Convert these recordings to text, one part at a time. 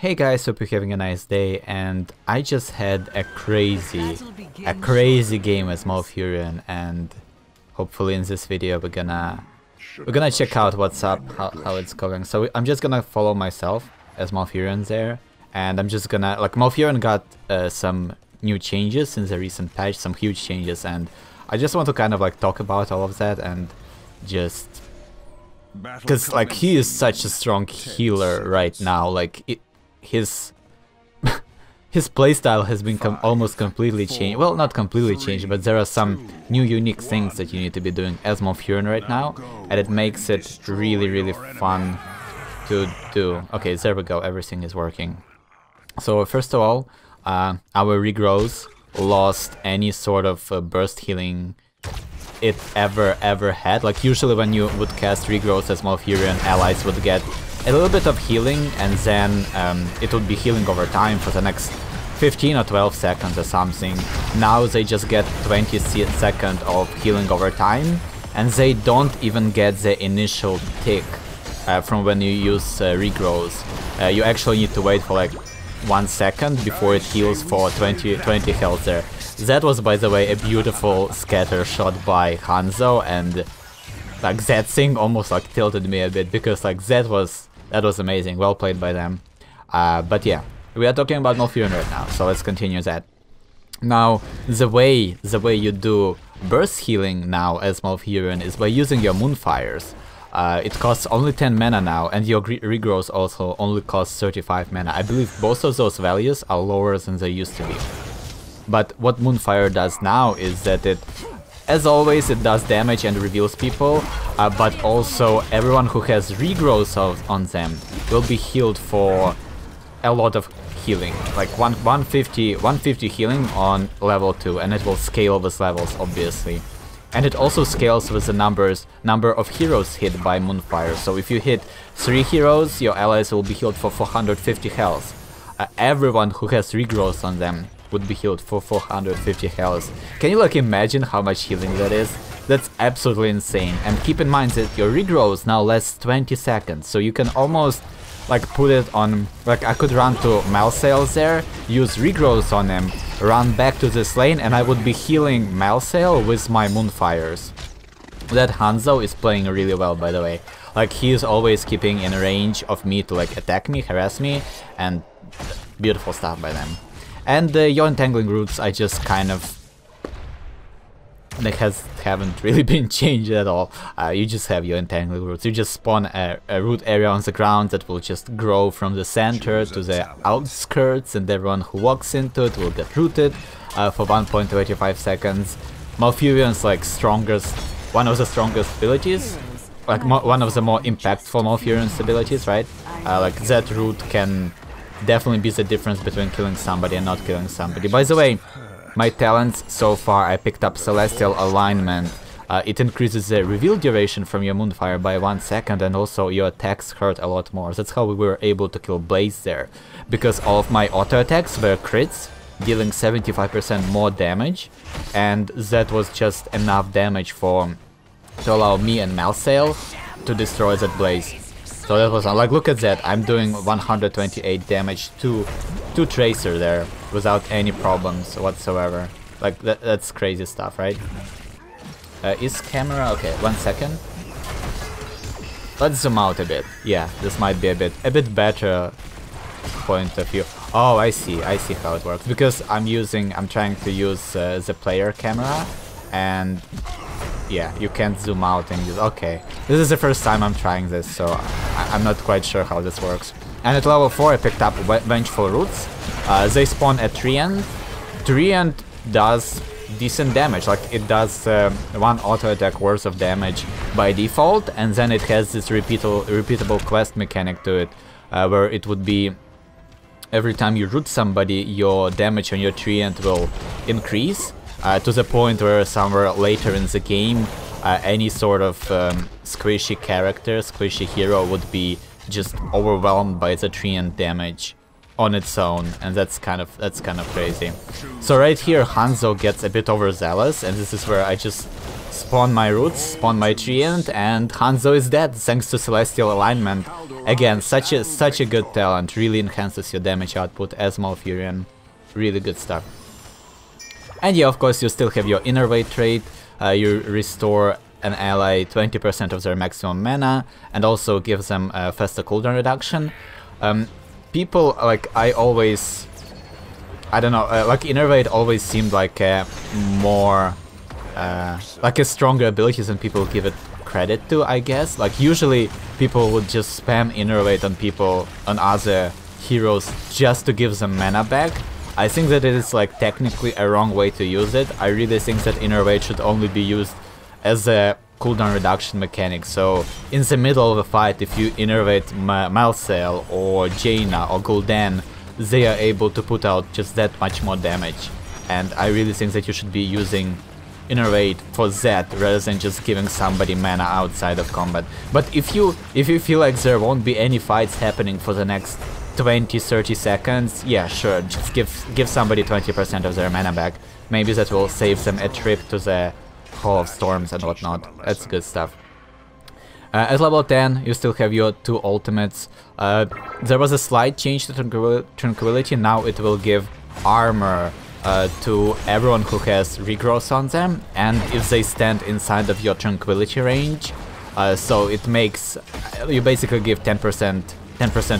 Hey guys, hope you're having a nice day, and I just had a crazy game as Malfurion, and hopefully in this video we're gonna check out what's up, how it's going. So I'm just gonna follow myself as Malfurion there, and I'm just gonna, like, Malfurion got some new changes in the recent patch, some huge changes, and I just want to kind of like talk about all of that and just because like he is such a strong healer right now, like his playstyle has been almost completely changed. Well, not completely changed, but there are some new unique things that you need to be doing as Malfurion right now, and it makes it really fun to do. Okay, there we go, everything is working. So first of all, our regrows lost any sort of burst healing it ever had. Like usually when you would cast regrowth as Malfurion, allies would get a little bit of healing, and then it would be healing over time for the next 15 or 12 seconds or something. Now they just get 20 seconds of healing over time, and they don't even get the initial tick from when you use regrowth. You actually need to wait for like 1 second before it heals for 20 health there. That was, by the way, a beautiful scatter shot by Hanzo, and like that thing almost like tilted me a bit, because like that was amazing, well played by them. But yeah, we are talking about Malfurion right now, so let's continue that. Now, the way you do burst healing now as Malfurion is by using your Moonfires. It costs only 10 mana now, and your regrowth also only costs 35 mana. I believe both of those values are lower than they used to be. But what Moonfire does now is that it, as always, it does damage and reveals people, but also everyone who has regrowth on them will be healed for a lot of healing, like 150 healing on level 2, and it will scale with levels, obviously. And it also scales with the number of heroes hit by Moonfire. So if you hit 3 heroes, your allies will be healed for 450 health. Everyone who has regrowth on them would be healed for 450 health. Can you like imagine how much healing that is? That's absolutely insane. And keep in mind that your regrowth now lasts 20 seconds, so you can almost like put it on, like I could run to Malsail there, use regrowth on him, run back to this lane, and I would be healing Malsail with my Moonfires. That Hanzo is playing really well, by the way. Like he is always keeping in range of me to like attack me, harass me, and beautiful stuff by them. And your Entangling Roots, I just kind of, they haven't really been changed at all. You just have your Entangling Roots. You just spawn a root area on the ground that will just grow from the center to the outskirts, and everyone who walks into it will get rooted for 1.25 seconds. Malfurion's like one of the strongest abilities, like one of the more impactful Malfurion's abilities, right? Like that root can definitely be the difference between killing somebody and not killing somebody. By the way, my talents so far, I picked up Celestial Alignment. It increases the reveal duration from your Moonfire by 1 second, and also your attacks hurt a lot more. That's how we were able to kill Blaze there, because all of my auto attacks were crits, dealing 75% more damage, and that was just enough damage to allow me and Malsail to destroy that Blaze. So that was like, look at that, I'm doing 128 damage to Tracer there without any problems whatsoever. Like that's crazy stuff, right? Is camera okay? 1 second. Let's zoom out a bit. Yeah, this might be a bit better point of view. Oh, I see how it works, because I'm trying to use the player camera, and yeah, you can't zoom out and use. Okay, this is the first time I'm trying this, so I'm not quite sure how this works. And at level 4 I picked up Vengeful Roots. They spawn at Treant. Treant does decent damage, like it does 1 auto attack worth of damage by default, and then it has this repeatable quest mechanic to it, where it would be every time you root somebody, your damage on your Treant will increase. To the point where somewhere later in the game, any sort of squishy character, squishy hero would be just overwhelmed by the Treant damage on its own, and that's kind of crazy. So right here, Hanzo gets a bit overzealous, and this is where I just spawn my roots, spawn my treant, and Hanzo is dead thanks to Celestial Alignment. Again, such a good talent, really enhances your damage output as Malfurion. Really good stuff. And yeah, of course, you still have your Innervate trait. You restore an ally 20% of their maximum mana, and also gives them a faster cooldown reduction. People, like, I don't know, like Innervate always seemed like a more, like a stronger ability than people give it credit to, I guess. Like, usually people would just spam Innervate on people, on other heroes, just to give them mana back. I think that it is, like, technically a wrong way to use it. I really think that Innervate should only be used as a cooldown reduction mechanic. So in the middle of a fight, if you Innervate Malcel or Jaina or Gul'dan, they are able to put out just that much more damage. And I really think that you should be using Innervate for that rather than just giving somebody mana outside of combat. But if you feel like there won't be any fights happening for the next 20-30 seconds, yeah, sure, just give somebody 20% of their mana back. Maybe that will save them a trip to the Hall of Storms and whatnot. That's good stuff. At level 10, you still have your 2 ultimates. There was a slight change to Tranquility. Now it will give armor to everyone who has regrowth on them, and if they stand inside of your Tranquility range. So it makes, you basically give 10%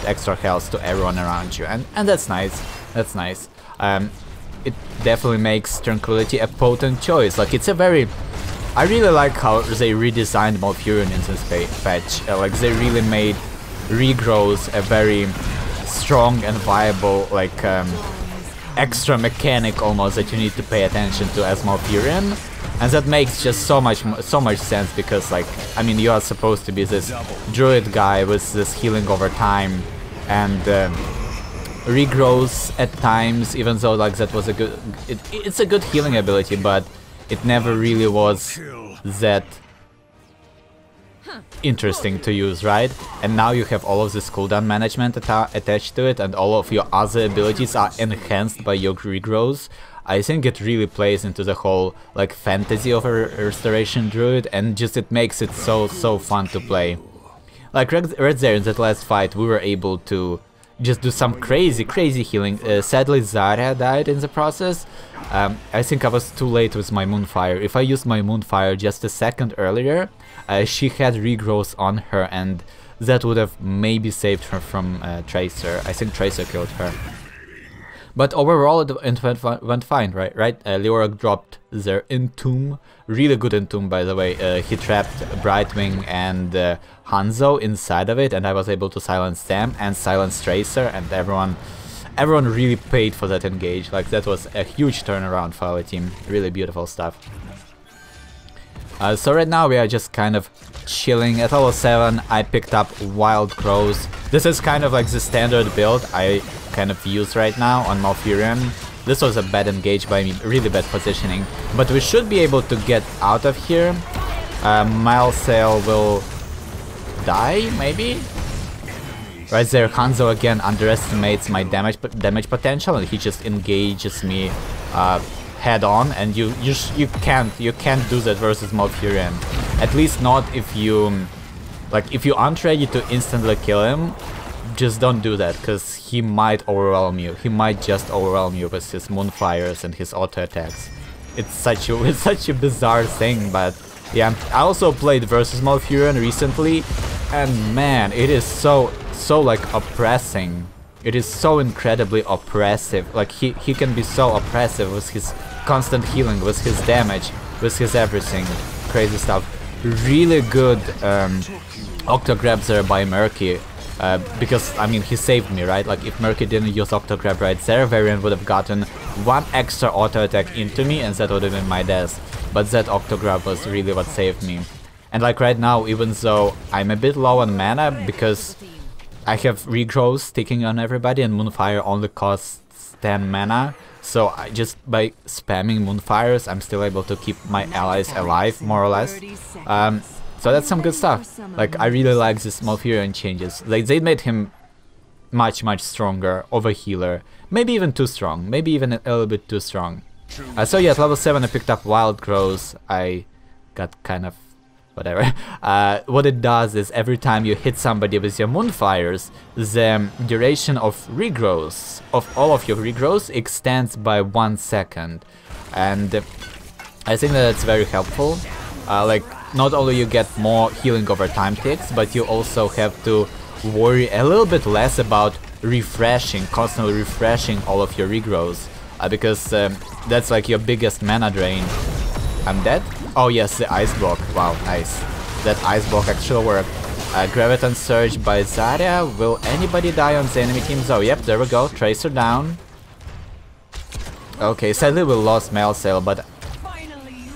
extra health to everyone around you, and that's nice. That's nice. It definitely makes Tranquility a potent choice. Like, it's a very... I really like how they redesigned Malfurion in this patch. Like, they really made regrowth a very strong and viable, like, extra mechanic almost that you need to pay attention to as Malfurion. And that makes just so much sense, because, like, I mean, you are supposed to be this druid guy with this healing over time and regrowth at times, even though, like, that was a good... It's a good healing ability, but it never really was that interesting to use, right? And now you have all of this cooldown management attached to it, and all of your other abilities are enhanced by your regrowth. I think it really plays into the whole, like, fantasy of a restoration druid, and just it makes it so fun to play. Like right there in that last fight, we were able to just do some crazy healing. Sadly, Zarya died in the process. I think I was too late with my Moonfire. If I used my Moonfire just a second earlier, she had regrowth on her, and that would have maybe saved her from Tracer. I think Tracer killed her. But overall it went fine, right? Leoric dropped their Entomb, really good Entomb, by the way. He trapped Brightwing and Hanzo inside of it, and I was able to silence them and silence Tracer, and everyone really paid for that engage. Like, that was a huge turnaround for our team. Really beautiful stuff. So right now we are just kind of chilling. At level 7 I picked up Wild Crows. This is kind of like the standard build I kind of use right now on Malfurion. This was a bad engage by me, really bad positioning. But we should be able to get out of here. Malcel will die, maybe? Right there, Hanzo again underestimates my damage potential, and he just engages me head on, and you can't do that versus Malfurion. At least not if you, like, if you aren't ready to instantly kill him. Just don't do that, because he might overwhelm you. He might just overwhelm you with his Moonfires and his auto attacks. It's such a bizarre thing, but yeah. I also played versus Malfurion recently, and man, it is so like oppressing. It is so incredibly oppressive. Like, he can be so oppressive with his constant healing, with his damage, with his everything. Crazy stuff. Really good Octograb there by Murky. Because, I mean, he saved me, right? Like, if Murky didn't use Octograb right there, Varian would have gotten one extra auto attack into me, and that would have been my death. But that Octograb was really what saved me. And, like, right now, even though I'm a bit low on mana, because I have regrowth ticking on everybody, and Moonfire only costs 10 mana, so just by spamming Moonfires, I'm still able to keep my allies alive, more or less. So that's some good stuff. Like, I really like this Malfurion changes. Like, they made him much stronger, overhealer, maybe even too strong, maybe even a little bit too strong. So yeah, at level 7 I picked up Wild Crows. I got kind of whatever. What it does is every time you hit somebody with your Moonfires, the duration of regrowth, of all of your regrowths, extends by 1 second. And I think that it's very helpful. Like, not only you get more healing over time ticks, but you also have to worry a little bit less about refreshing, constantly refreshing all of your regrowths. Because that's like your biggest mana drain. I'm dead? Oh yes, the ice block. Wow, nice. That ice block actually worked. Graviton Surge by Zarya. Will anybody die on the enemy team? Oh, yep, there we go. Tracer down. Okay, sadly we lost meself, but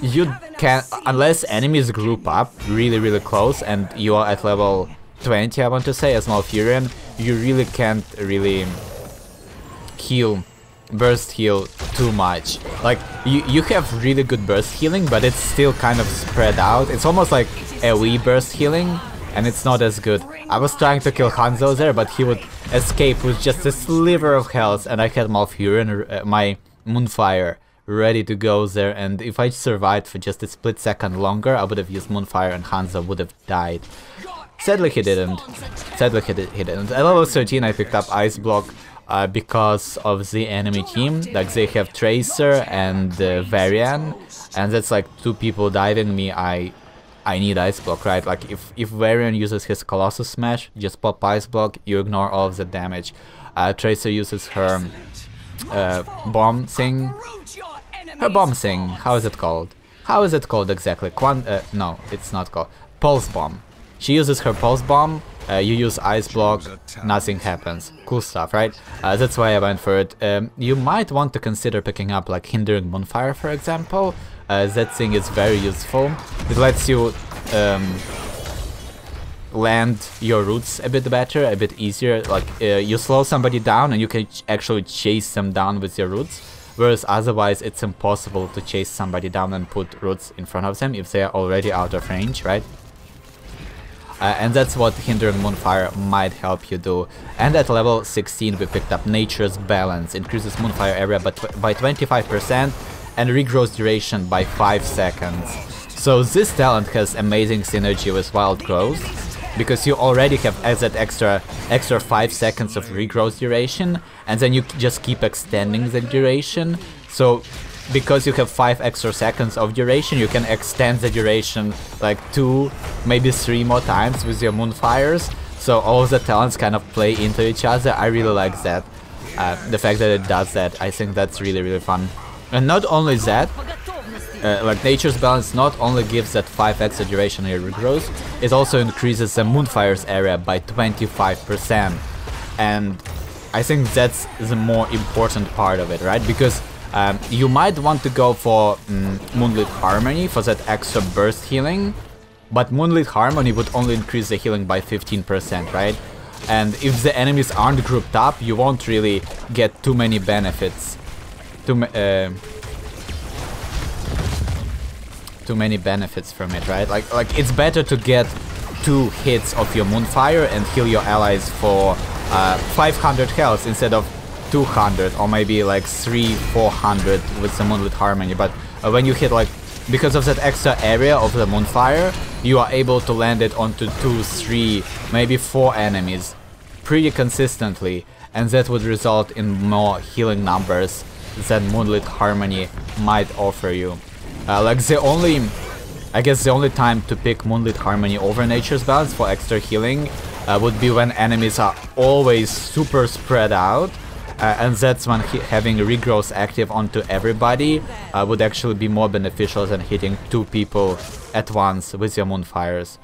you can't, unless enemies group up really close and you are at level 20, I want to say, as Malfurion, you really can't really burst heal too much. Like, you have really good burst healing, but it's still kind of spread out. It's almost like AoE burst healing, and it's not as good. I was trying to kill Hanzo there, but he would escape with just a sliver of health, and I had Malfurion, my Moonfire, ready to go there, and if I survived for just a split second longer, I would have used Moonfire and Hanzo would have died. Sadly he didn't. Sadly he didn't. At level 13 I picked up Ice Block because of the enemy team. Like, they have Tracer and Varian, and that's like 2 people diving me. I need Ice Block, right? Like, if Varian uses his Colossus Smash, just pop Ice Block, you ignore all of the damage. Tracer uses her bomb thing. Her bomb thing, how is it called? How is it called exactly? No, it's not called. Pulse Bomb. She uses her Pulse Bomb, you use Ice Block, nothing happens. Cool stuff, right? That's why I went for it. You might want to consider picking up, like, Hindering Moonfire, for example. That thing is very useful. It lets you land your roots a bit better, a bit easier. Like, you slow somebody down and you can actually chase them down with your roots. Whereas otherwise it's impossible to chase somebody down and put roots in front of them if they are already out of range, right? And that's what Hindering Moonfire might help you do. And at level 16 we picked up Nature's Balance, increases Moonfire area by 25% and regrowth duration by 5 seconds. So this talent has amazing synergy with Wild Growth, because you already have that extra 5 seconds of regrowth duration, and then you just keep extending the duration. So because you have 5 extra seconds of duration, you can extend the duration like 2, maybe 3 more times with your Moonfires. So all of the talents kind of play into each other. I really like that. The fact that it does that, I think that's really fun. And not only that, like, Nature's Balance not only gives that 5 extra duration in regrowth, it also increases the Moonfire's area by 25%. And I think that's the more important part of it, right? Because you might want to go for Moonlit Harmony for that extra burst healing, but Moonlit Harmony would only increase the healing by 15%, right? And if the enemies aren't grouped up, you won't really get too many benefits. Too many benefits from it, right? Like it's better to get 2 hits of your Moonfire and heal your allies for 500 health instead of 200, or maybe like 300-400 with the Moonlit Harmony. But when you hit, like, because of that extra area of the Moonfire, you are able to land it onto 2, 3, maybe 4 enemies pretty consistently, and that would result in more healing numbers than Moonlit Harmony might offer you. Like, I guess the only time to pick Moonlit Harmony over Nature's Balance for extra healing would be when enemies are always super spread out, and that's when having regrowth active onto everybody would actually be more beneficial than hitting 2 people at once with your Moonfires.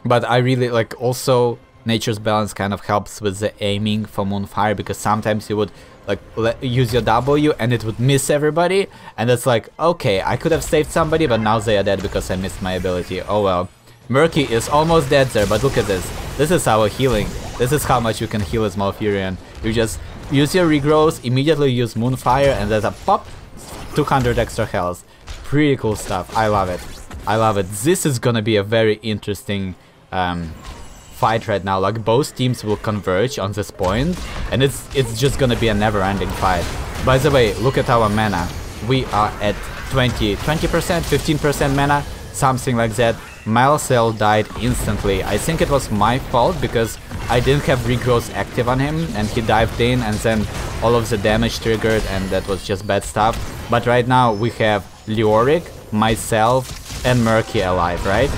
But I really like, also Nature's Balance kind of helps with the aiming for Moonfire, because sometimes you would like use your W and it would miss everybody, and it's like, okay, I could have saved somebody, but now they are dead because I missed my ability. Oh well. Murky is almost dead there, but look at this. This is our healing. This is how much you can heal as Malfurion. You just use your regrowth, immediately use Moonfire, and there's a pop, 200 extra health. Pretty cool stuff. I love it. I love it. This is gonna be a very interesting fight right now. Like, both teams will converge on this point, and it's just gonna be a never-ending fight. By the way, look at our mana. We are at 20%, 15% mana, something like that. Meself died instantly. I think it was my fault because I didn't have regrowth active on him and he dived in and then all of the damage triggered and that was just bad stuff. But right now we have Leoric, myself and Murky alive, right?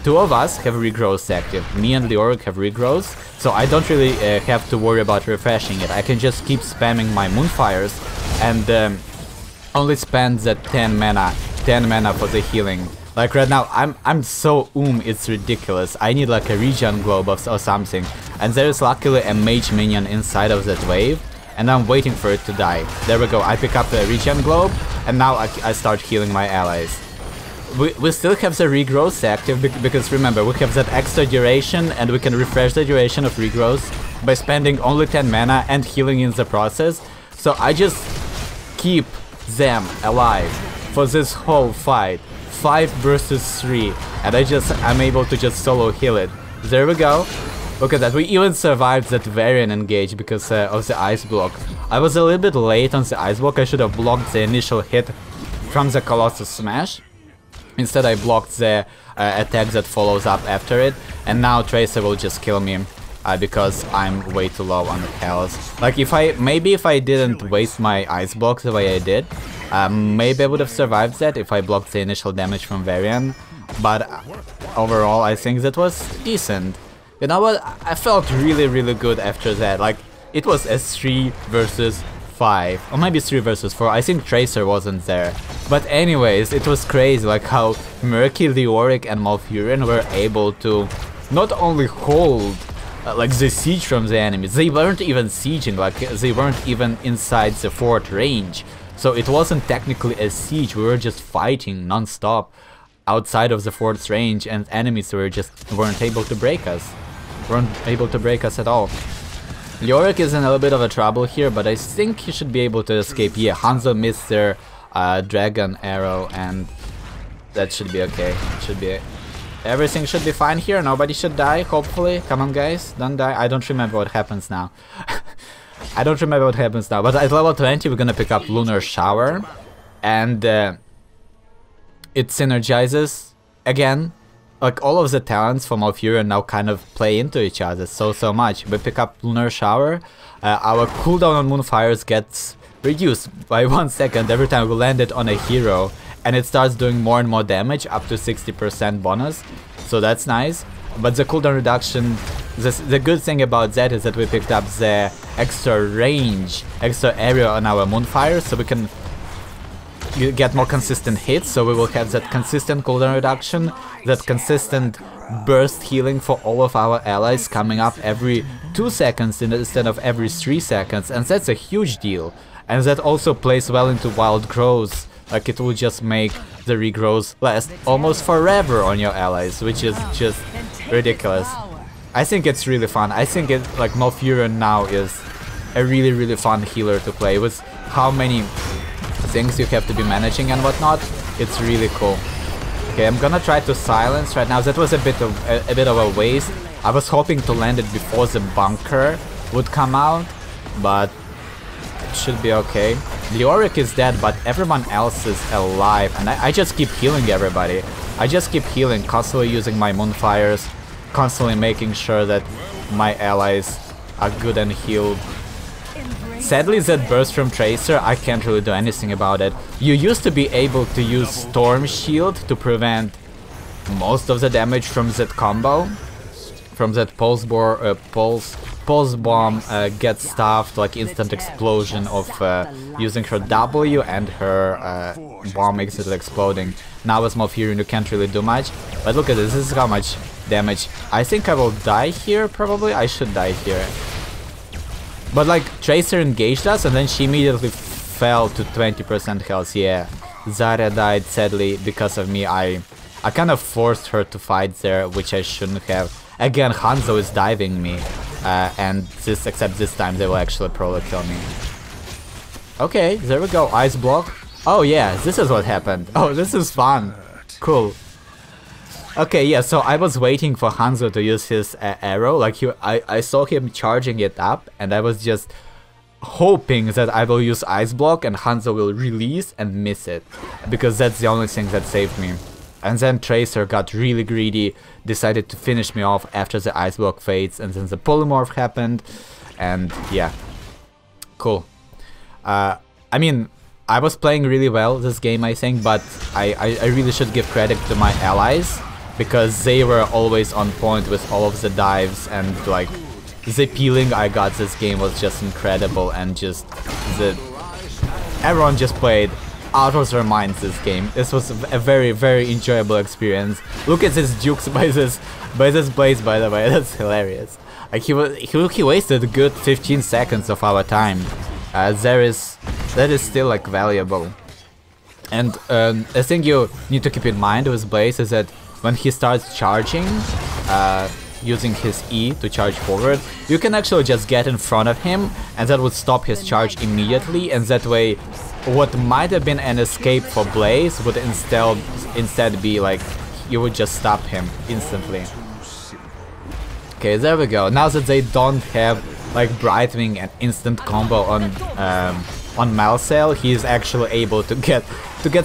Two of us have regrowth active. Me and Leoric have regrowth, so I don't really have to worry about refreshing it. I can just keep spamming my Moonfires and only spend that 10 mana for the healing. Like right now, I'm so it's ridiculous. I need like a regen globe or something. And there is luckily a mage minion inside of that wave. And I'm waiting for it to die. There we go, I pick up the regen globe. And now I start healing my allies. We still have the regrowth active because remember, we have that extra duration and we can refresh the duration of regrowth by spending only 10 mana and healing in the process. So I just keep them alive for this whole fight. 5 versus 3, and I'm able to just solo heal it. There we go. Look at that, we even survived that Varian engage because of the ice block. I was a little bit late on the ice block, I should have blocked the initial hit from the Colossus Smash. Instead I blocked the attack that follows up after it, and now Tracer will just kill me because I'm way too low on health. Like maybe if I didn't waste my ice blocks the way I did, maybe I would have survived that if I blocked the initial damage from Varian, but overall I think that was decent. You know what, I felt really good after that. Like, it was a 3 versus 5, or maybe 3 versus 4, I think Tracer wasn't there. But anyways, it was crazy like how Murky, Leoric and Malfurion were able to not only hold like the siege from the enemies, they weren't even sieging, like they weren't even inside the fort range. So it wasn't technically a siege, we were just fighting non-stop outside of the fort's range and enemies weren't able to break us. Weren't able to break us at all. Leoric is in a little bit of a trouble here, but I think he should be able to escape. Yeah, Hanzo missed their dragon arrow and that should be okay. Everything should be fine here, nobody should die, hopefully. Come on guys, don't die. I don't remember what happens now. I don't remember what happens now, but at level 20 we're gonna pick up Lunar Shower, and it synergizes again. Like all of the talents from Malfurion now kind of play into each other so much. We pick up Lunar Shower, our cooldown on Moonfires gets reduced by 1 second every time we land it on a hero, and it starts doing more and more damage, up to 60% bonus, so that's nice. But the cooldown reduction, the good thing about that is that we picked up the extra range, extra area on our Moonfire, so we can get more consistent hits, so we will have that consistent cooldown reduction, that consistent burst healing for all of our allies coming up every 2 seconds instead of every 3 seconds, and that's a huge deal. And that also plays well into wild growth, like it will just make the regrowth last almost forever on your allies, which is just ridiculous. I think it's really fun. I think like Malfurion now is a really fun healer to play with how many things you have to be managing and whatnot. It's really cool. Okay, I'm gonna try to silence right now. That was a bit of a waste. I was hoping to land it before the bunker would come out, but it should be okay. Leoric is dead, but everyone else is alive, and I just keep healing everybody. I just keep healing, constantly using my Moonfires, constantly making sure that my allies are good and healed. Sadly, that burst from Tracer, I can't really do anything about it. You used to be able to use Storm Shield to prevent most of the damage from that combo, from that pulse bomb gets stuffed, like instant explosion of using her W and her bomb instantly exploding. Now with Malfurion you can't really do much, but look at this, this is how much damage. I think I will die here, probably. I should die here. But like, Tracer engaged us and then she immediately fell to 20% health. Yeah, Zarya died sadly because of me. I kind of forced her to fight there, which I shouldn't have. Again, Hanzo is diving me, and except this time they will actually probably kill me. Okay, there we go, ice block. Oh yeah, this is what happened. Oh, this is fun. Cool. Okay, yeah, so I was waiting for Hanzo to use his arrow, like I saw him charging it up, and I was just hoping that I will use Ice Block and Hanzo will release and miss it, because that's the only thing that saved me. And then Tracer got really greedy, decided to finish me off after the Ice Block fades, and then the Polymorph happened, and yeah, cool. I mean, I was playing really well this game, I think, but I really should give credit to my allies, because they were always on point with all of the dives, and like the peeling I got this game was just incredible, and just everyone just played out of their minds this game. This was a very, very enjoyable experience. Look at this Dukes by this Blaze, by the way, that's hilarious. Like he wasted a good 15 seconds of our time. That is still like valuable. And a thing you need to keep in mind with Blaze is that when he starts charging, using his E to charge forward, you can actually just get in front of him, and that would stop his charge immediately, and that way what might have been an escape for Blaze would instead be like you would just stop him instantly. Okay, there we go. Now that they don't have like Brightwing and instant combo on Malsail, he is actually able to get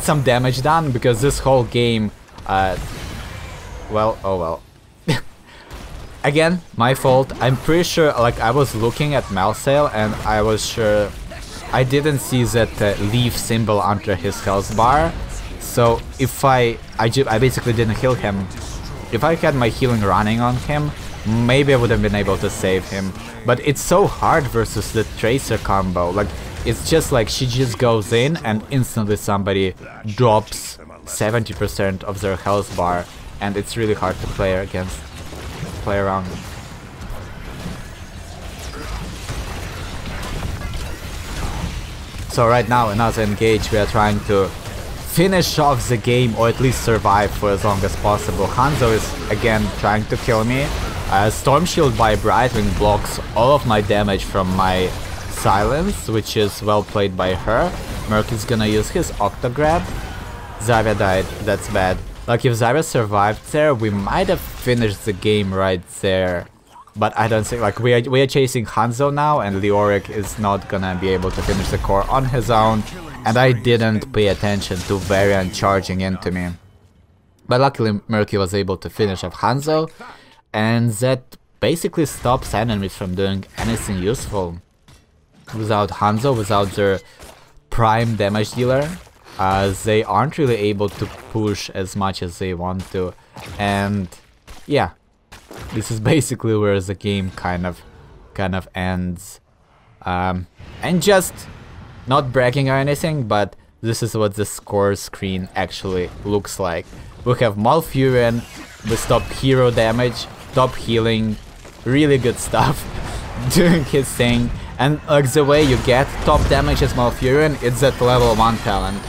some damage done, because this whole game, well, oh well. Again, my fault. I'm pretty sure, like, I was looking at Malsail and I was sure I didn't see that leaf symbol under his health bar. So if I basically didn't heal him. If I had my healing running on him, maybe I would have been able to save him. But it's so hard versus the Tracer combo. Like, it's just like she just goes in and instantly somebody drops 70% of their health bar, and it's really hard to play around. So right now, another engage, we are trying to finish off the game, or at least survive for as long as possible. Hanzo is again trying to kill me. Storm Shield by Brightwing blocks all of my damage from my silence, which is well played by her. Merc is gonna use his Octograb. Zarya died, that's bad. Like, if Zarya survived there, we might have finished the game right there. But I don't think, like, we are chasing Hanzo now, and Leoric is not gonna be able to finish the core on his own. And I didn't pay attention to Varian charging into me. But luckily Murky was able to finish off Hanzo, and that basically stops enemies from doing anything useful. Without Hanzo, without their prime damage dealer, they aren't really able to push as much as they want to. And yeah, this is basically where the game kind of ends. And just not bragging or anything, but this is what the score screen actually looks like. We have Malfurion with top hero damage, top healing, really good stuff, doing his thing. And like the way you get top damage as Malfurion, it's that level 1 talent.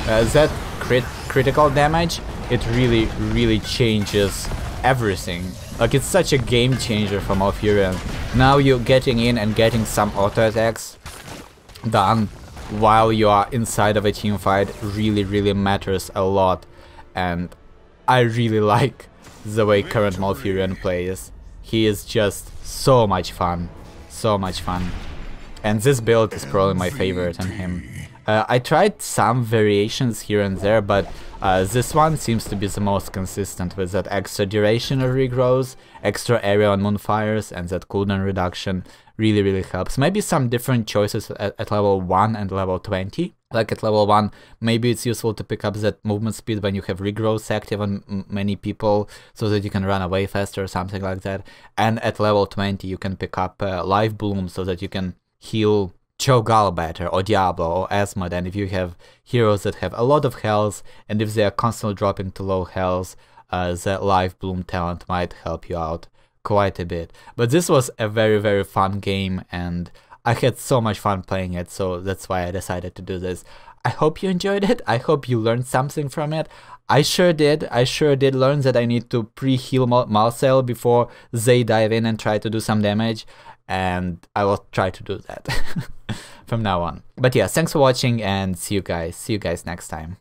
That critical damage, it really changes everything. Like, it's such a game changer for Malfurion. Now you're getting in and getting some auto attacks done while you are inside of a team fight really matters a lot. And I really like the way current Malfurion plays. He is just so much fun. So much fun. And this build is probably my favorite on him. I tried some variations here and there, but this one seems to be the most consistent, with that extra duration of regrows, extra area on Moonfires, and that cooldown reduction really helps. Maybe some different choices at level 1 and level 20. Like at level 1, maybe it's useful to pick up that movement speed when you have regrowths active on many people, so that you can run away faster or something like that. And at level 20 you can pick up Life Bloom, so that you can heal Cho'Gall better, or Diablo, or Asmod. And if you have heroes that have a lot of health, and if they are constantly dropping to low health, that Life Bloom talent might help you out quite a bit. But this was a very fun game, and I had so much fun playing it, so that's why I decided to do this. I hope you enjoyed it, I hope you learned something from it. I sure did learn that I need to pre-heal Malsail before they dive in and try to do some damage. And I will try to do that from now on. But yeah, thanks for watching, and see you guys next time.